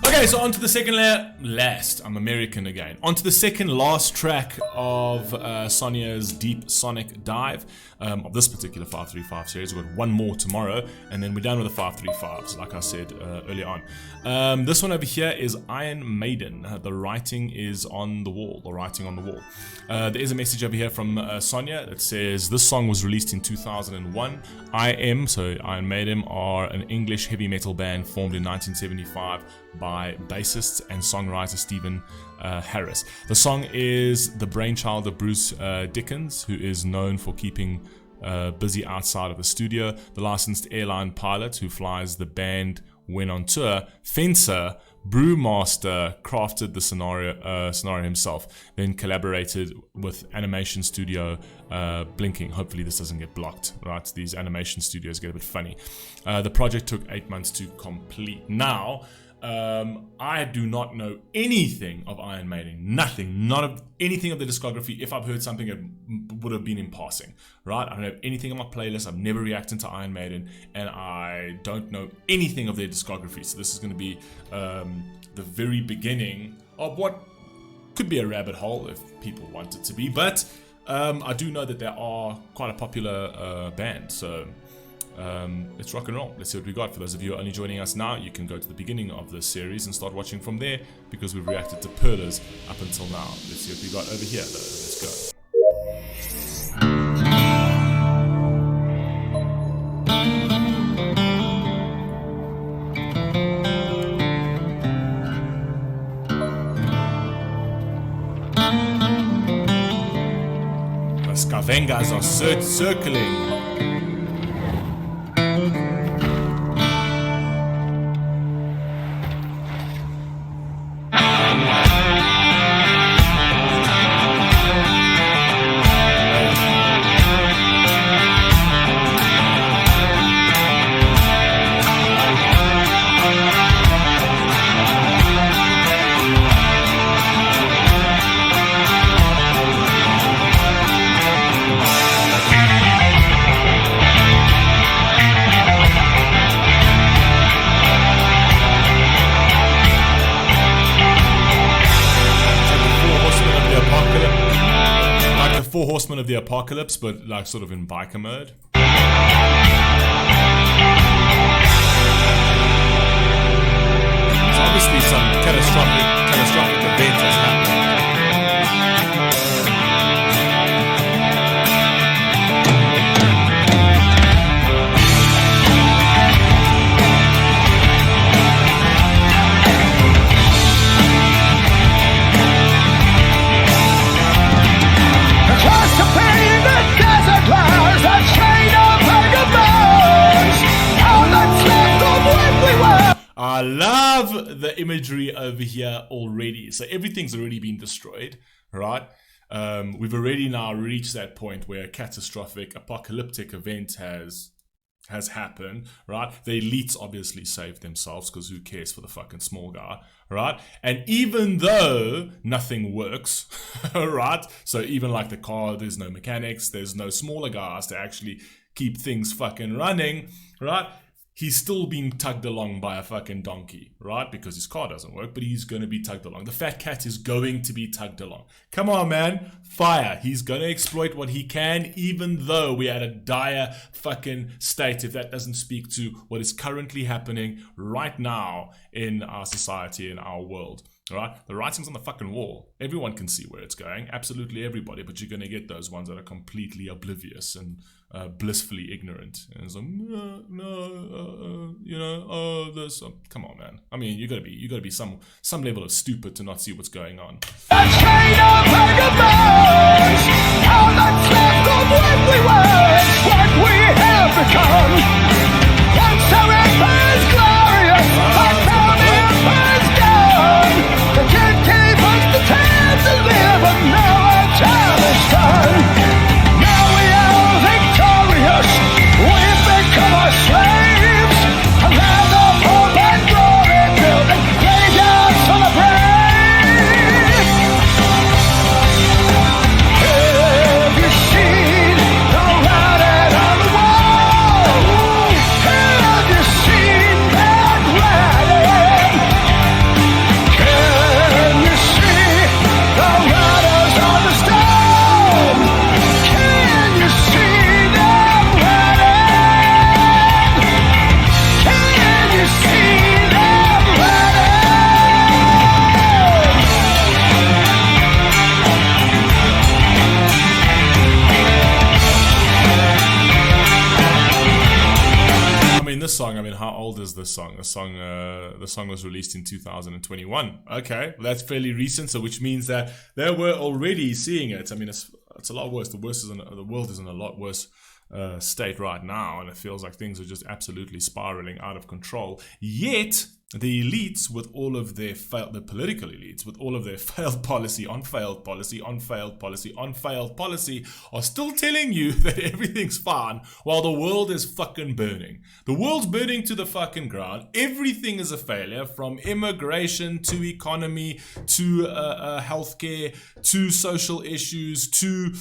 Okay, so on to the second last. I'm American again. On to the second last track of Sonia's Deep Sonic Dive of this particular 535 series. We've got one more tomorrow, and then we're done with the 535s, like I said earlier on. This one over here is Iron Maiden. The writing is on the wall. The writing on the wall. There is a message over here from Sonia that says, this song was released in 2001. so Iron Maiden are an English heavy metal band formed in 1975 by bassist and songwriter Stephen Harris. The song is the brainchild of Bruce Dickens, who is known for keeping busy outside of the studio. The licensed airline pilot who flies the band when on tour, Fencer Brewmaster, crafted the scenario himself, then collaborated with animation studio Blinking. Hopefully this doesn't get blocked, right? These animation studios get a bit funny. The project took 8 months to complete. Now, I do not know anything of Iron Maiden. Nothing. None of anything of the discography. If I've heard something, it would have been in passing, right? I don't have anything on my playlist. I've never reacted to Iron Maiden, and I don't know anything of their discography. So this is going to be the very beginning of what could be a rabbit hole if people want it to be. But I do know that they are quite a popular band. So let's rock and roll. Let's see what we got. For those of you who are only joining us now, you can go to the beginning of this series and start watching from there, because we've reacted to Perlers up until now. Let's see what we got over here though. Let's go. The Skavengas are circling. Four Horsemen of the Apocalypse, but like sort of in biker mode. So obviously some catastrophic event has happened. I love the imagery over here already. So everything's already been destroyed, right? We've already now reached that point where a catastrophic apocalyptic event has happened, right? The elites obviously saved themselves, because who cares for the fucking small guy, right? And even though nothing works, right? So even like the car, there's no mechanics, there's no smaller guys to actually keep things fucking running, right? He's still being tugged along by a fucking donkey, right? Because his car doesn't work, but he's going to be tugged along. The fat cat is going to be tugged along. Come on, man. Fire. He's going to exploit what he can, even though we're at a dire fucking state, if that doesn't speak to what is currently happening right now in our society, in our world. All right, the writing's on the fucking wall. Everyone can see where it's going. Absolutely everybody. But you're going to get those ones that are completely oblivious and blissfully ignorant. And it's like, this. Come on, man. I mean, you got to be some level of stupid to not see what's going on. this song? The song was released in 2021. Okay, well, that's fairly recent, so which means that they were already seeing it. I mean, it's a lot worse. The world is in a lot worse state right now, and it feels like things are just absolutely spiraling out of control. Yet the elites, with all of their the political elites, with all of their failed policy on failed policy on failed policy on failed policy, are still telling you that everything's fine while the world is fucking burning. The world's burning to the fucking ground. Everything is a failure, from immigration to economy to healthcare to social issues to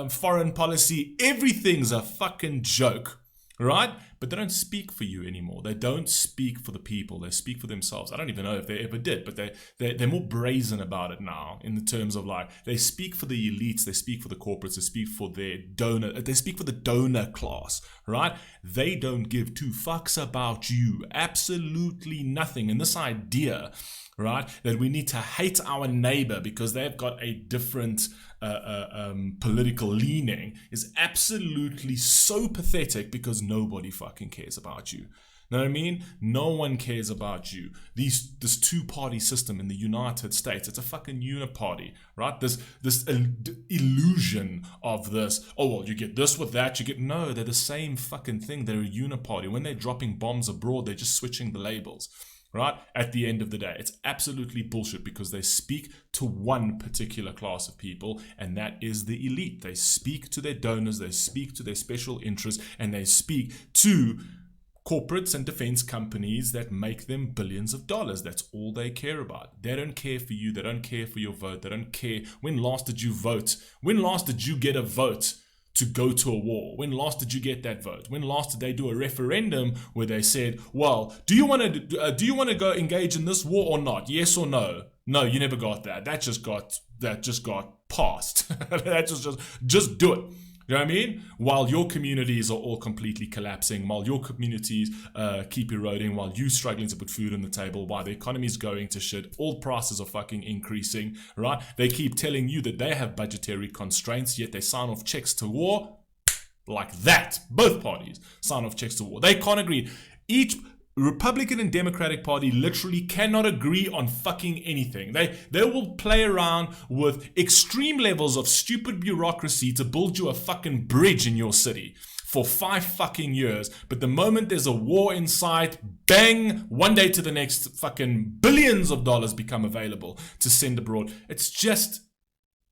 foreign policy. Everything's a fucking joke. Right? But they don't speak for you anymore. They don't speak for the people. They speak for themselves. I don't even know if they ever did, but they're more brazen about it now, in the terms of like, they speak for the elites, they speak for the corporates, they speak for their donor, they speak for the donor class, right? They don't give two fucks about you. Absolutely nothing. And this idea, right, that we need to hate our neighbor because they've got a different political leaning is absolutely so pathetic, because nobody fucking cares about you. Know what I mean? No one cares about you. This two-party system in the United States, it's a fucking uniparty, right? This illusion of this, oh, well, you get this with that, you get... No, they're the same fucking thing. They're a uniparty. When they're dropping bombs abroad, they're just switching the labels. Right? At the end of the day, it's absolutely bullshit, because they speak to one particular class of people, and that is the elite. They speak to their donors, they speak to their special interests, and they speak to corporates and defense companies that make them billions of dollars. That's all they care about. They don't care for you. They don't care for your vote. They don't care. When last did you vote? When last did you get a vote to go to a war? When last did you get that vote? When last did they do a referendum where they said, well, do you want to go engage in this war or not? Yes or no? No, you never got that. That just got passed. That just do it. You know what I mean? While your communities are all completely collapsing, while your communities keep eroding, while you're struggling to put food on the table, while the economy's going to shit, all prices are fucking increasing, right? They keep telling you that they have budgetary constraints, yet they sign off checks to war like that. Both parties sign off checks to war. They can't agree. Each Republican and Democratic Party literally cannot agree on fucking anything. They will play around with extreme levels of stupid bureaucracy to build you a fucking bridge in your city for 5 fucking years. But the moment there's a war in sight, bang, one day to the next, fucking billions of dollars become available to send abroad. It's just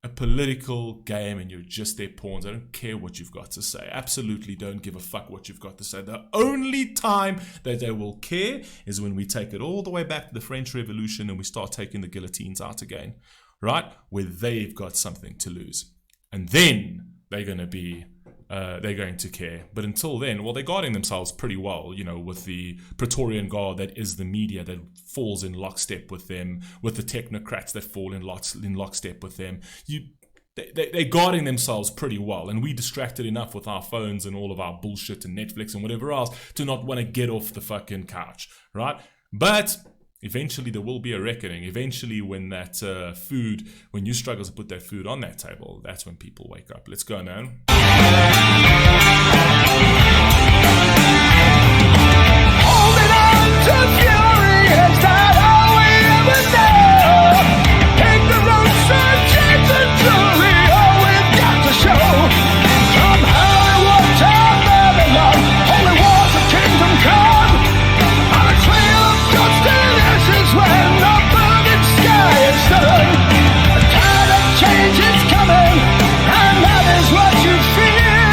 a political game, and you're just their pawns. I don't care what you've got to say. Absolutely don't give a fuck what you've got to say. The only time that they will care is when we take it all the way back to the French Revolution and we start taking the guillotines out again, right? Where they've got something to lose. And then they're going to care. But until then, well, they're guarding themselves pretty well, you know, with the Praetorian Guard that is the media that falls in lockstep with them, with the technocrats that fall in lockstep with them. They're guarding themselves pretty well, and we distracted enough with our phones and all of our bullshit and Netflix and whatever else to not want to get off the fucking couch, right? But eventually there will be a reckoning. Eventually, when that when you struggle to put that food on that table, that's when people wake up. Let's go, man. Holding on to fury, is that all we ever know? Take the road, son, change and truly all we've got to show. From Hollywood to Babylon, holy wars of kingdom come. On a trail of dust and ashes when the burning sky is done. A tide of change is coming, and that is what you fear.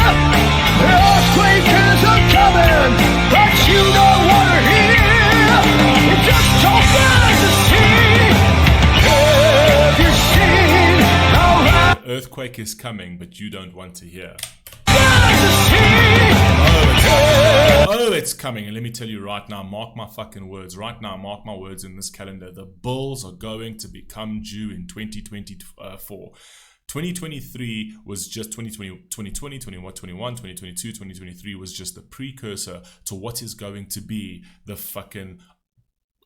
The earthquake is a-coming, but you don't want to hear. You just don't want to see. Have you seen the Earthquake is coming, but you don't want to hear. Oh, it's coming. And let me tell you right now, mark my fucking words. Right now, mark my words in this calendar. The bills are going to become due in 2024. 2023 was just 2020, 21, 2022, 2023 was just the precursor to what is going to be the fucking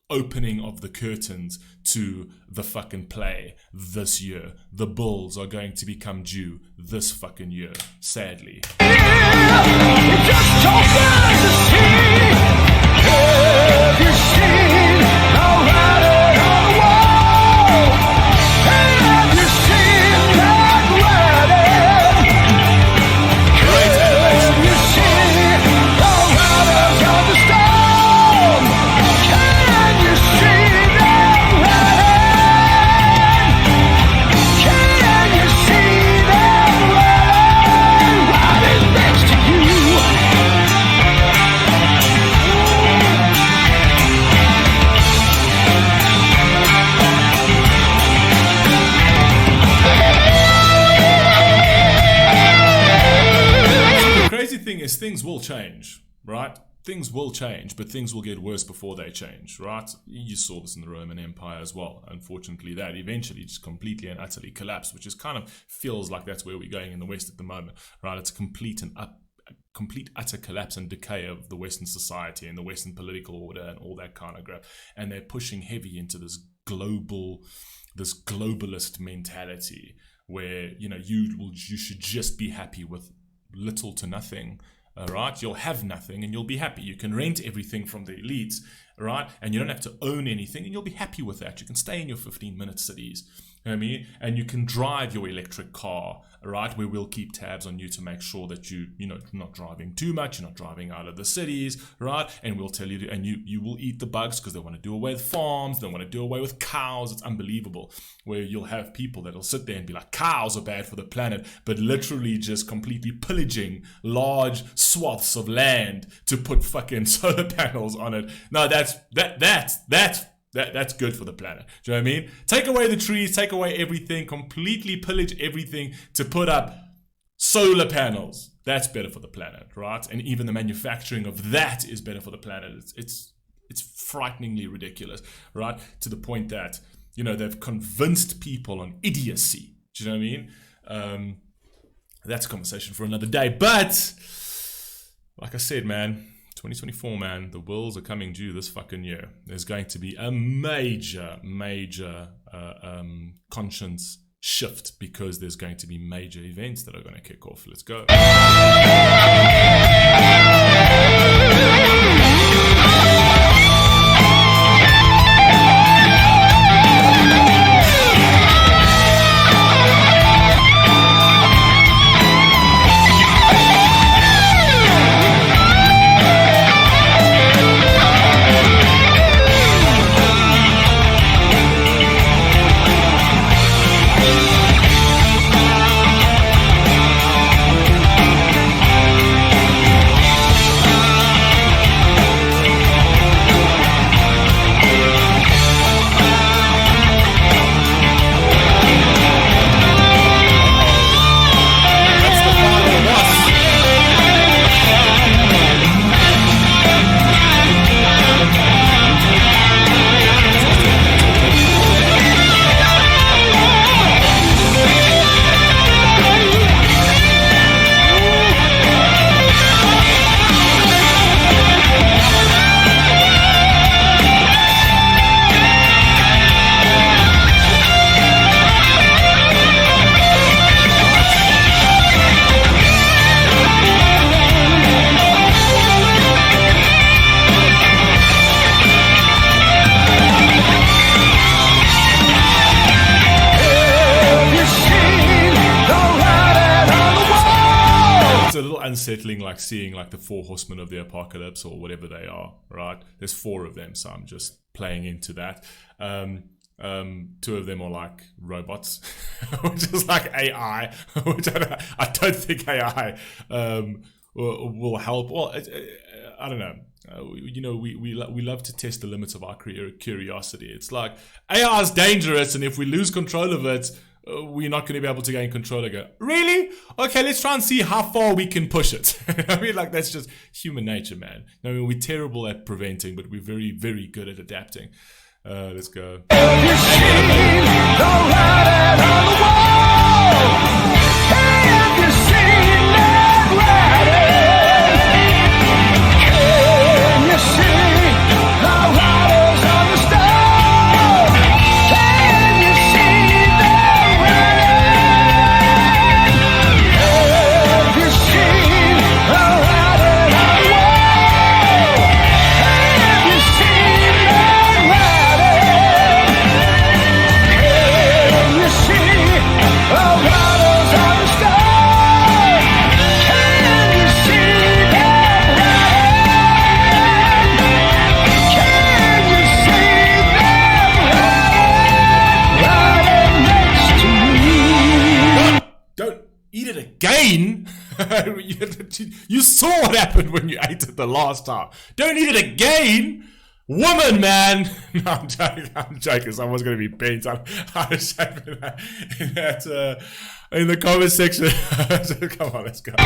opening of the curtains to the fucking play this year. The bills are going to become due this fucking year, sadly. You just don't want to see. Things will change, right? Things will change, but things will get worse before they change, right? You saw this in the Roman Empire as well. Unfortunately, that eventually just completely and utterly collapsed, which is kind of feels like that's where we're going in the West at the moment, right? It's a complete utter collapse and decay of the Western society and the Western political order and all that kind of crap. And they're pushing heavy into this globalist mentality where, you know, you should just be happy with little to nothing. All right, you'll have nothing and you'll be happy. You can rent everything from the elites, right? And you don't have to own anything and you'll be happy with that. You can stay in your 15-minute cities, you know what I mean? And you can drive your electric car, right? Where we'll keep tabs on you to make sure that you're not driving too much, you're not driving out of the cities, right? And we'll tell you to, and you will eat the bugs because they want to do away with farms, they want to do away with cows. It's unbelievable where you'll have people that'll sit there and be like, cows are bad for the planet, but literally just completely pillaging large swaths of land to put fucking solar panels on it. No, that's good for the planet. Do you know what I mean? Take away the trees, take away everything, completely pillage everything to put up solar panels. That's better for the planet, right? And even the manufacturing of that is better for the planet. It's frighteningly ridiculous, right? To the point that, you know, they've convinced people on idiocy. Do you know what I mean? That's a conversation for another day. But like I said, man, 2024, man, the wills are coming due this fucking year. There's going to be a major conscience shift because there's going to be major events that are going to kick off. Let's go. Unsettling, like seeing like the 4 horsemen of the apocalypse or whatever they are, right? There's 4 of them, so I'm just playing into that. 2 of them are like robots, which is like AI, which I don't think AI will help. Well, I don't know. You know, we love to test the limits of our curiosity. It's like AI is dangerous, and if we lose control of it, we're not going to be able to gain control again. Really? Okay, let's try and see how far we can push it. I mean, like, that's just human nature, man. I mean, we're terrible at preventing, but we're very, very good at adapting. Let's go. See again. You saw what happened when you ate it the last time. Don't eat it again. Woman, man. No, I'm joking. Someone's going to be bent. I was hoping that in the comment section. Come on, let's go. I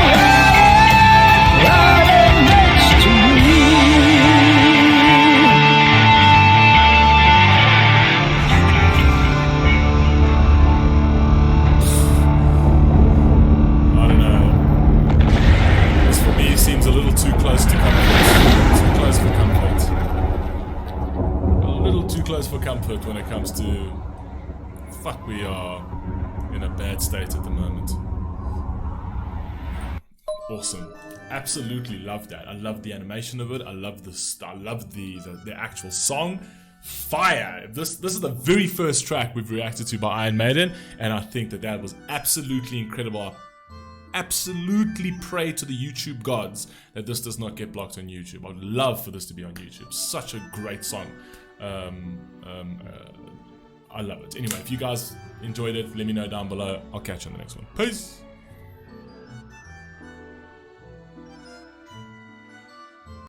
don't know. This for me seems a little too close to comfort. Too close for comfort. Too close for comfort when it comes to fuck, we are in a bad state at the moment. Awesome, absolutely love that. I love the animation of it. I love the actual song. Fire. This is the very first track we've reacted to by Iron Maiden, and I think that was absolutely incredible. I absolutely pray to the YouTube gods that this does not get blocked on YouTube. I would love for this to be on YouTube. Such a great song. I love it. Anyway, if you guys enjoyed it, let me know down below. I'll catch you on the next one. Peace.